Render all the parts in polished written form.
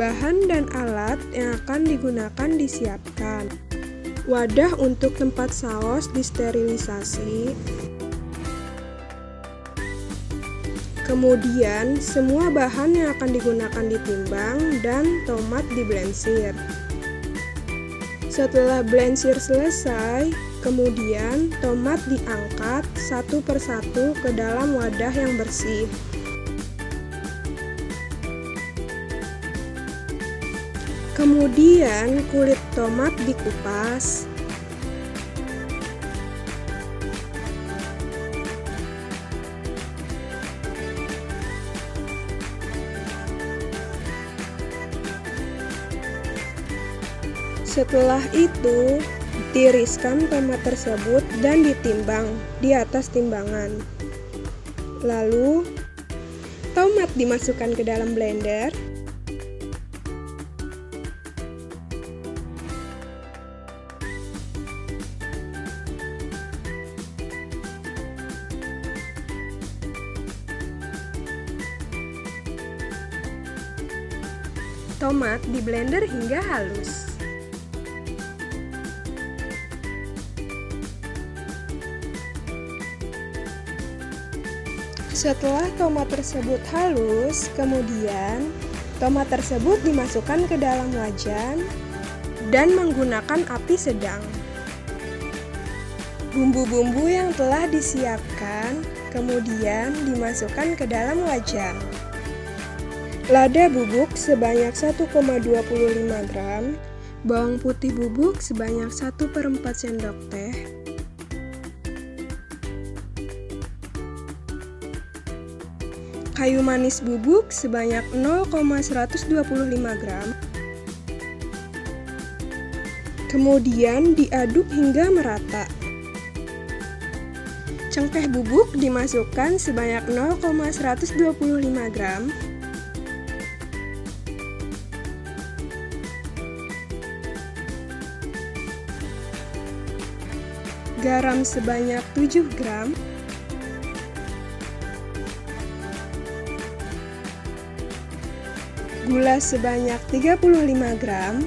Bahan dan alat yang akan digunakan disiapkan. Wadah untuk tempat saus disterilisasi. Kemudian, semua bahan yang akan digunakan ditimbang dan tomat diblensir. Setelah blensir selesai, kemudian tomat diangkat satu persatu ke dalam wadah yang bersih. Kemudian kulit tomat dikupas. Setelah itu, tiriskan tomat tersebut dan ditimbang di atas timbangan. Lalu, tomat dimasukkan ke dalam blender. Tomat diblender hingga halus. Setelah tomat tersebut halus, kemudian tomat tersebut dimasukkan ke dalam wajan dan menggunakan api sedang. Bumbu-bumbu yang telah disiapkan kemudian dimasukkan ke dalam wajan. Lada bubuk sebanyak 1,25 gram, bawang putih bubuk sebanyak 1/4 sendok teh, kayu manis bubuk sebanyak 0,125 gram. Kemudian diaduk hingga merata. Cengkeh bubuk dimasukkan sebanyak 0,125 gram. Garam sebanyak 7 gram. Gula sebanyak 35 gram.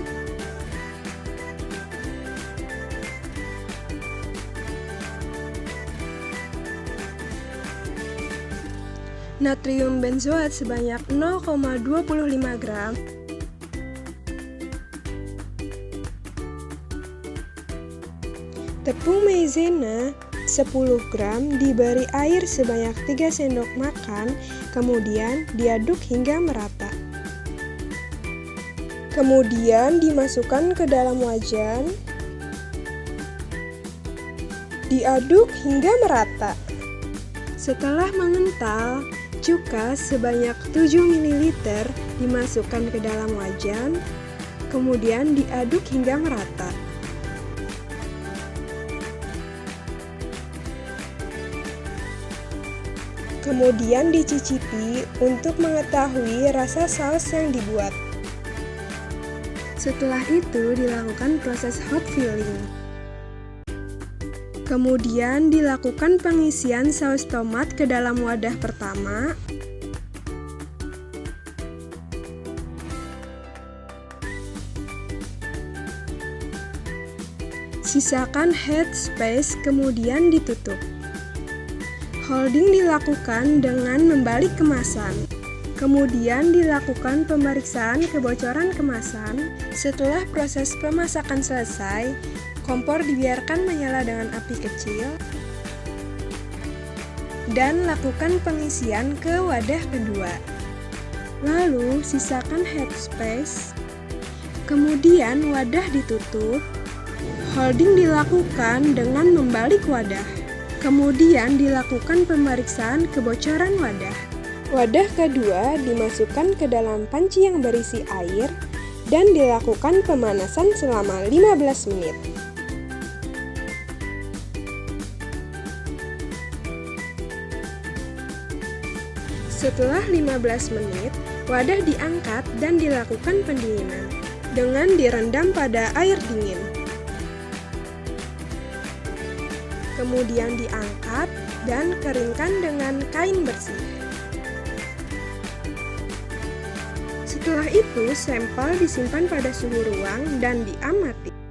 Natrium benzoat sebanyak 0,25 gram. Tepung maizena 10 gram diberi air sebanyak 3 sendok makan, kemudian diaduk hingga merata. Kemudian dimasukkan ke dalam wajan, diaduk hingga merata. Setelah mengental, cuka sebanyak 7 ml dimasukkan ke dalam wajan, kemudian diaduk hingga merata. Kemudian dicicipi untuk mengetahui rasa saus yang dibuat. Setelah itu dilakukan proses hot filling. Kemudian dilakukan pengisian saus tomat ke dalam wadah pertama. Sisakan headspace kemudian ditutup. Holding dilakukan dengan membalik kemasan. Kemudian dilakukan pemeriksaan kebocoran kemasan. Setelah proses pemasakan selesai, kompor dibiarkan menyala dengan api kecil dan lakukan pengisian ke wadah kedua. Lalu sisakan headspace. Kemudian wadah ditutup. Holding dilakukan dengan membalik wadah. Kemudian dilakukan pemeriksaan kebocoran wadah. Wadah kedua dimasukkan ke dalam panci yang berisi air dan dilakukan pemanasan selama 15 menit. Setelah 15 menit, wadah diangkat dan dilakukan pendinginan dengan direndam pada air dingin. Kemudian diangkat dan keringkan dengan kain bersih. Setelah itu, sampel disimpan pada suhu ruang dan diamati.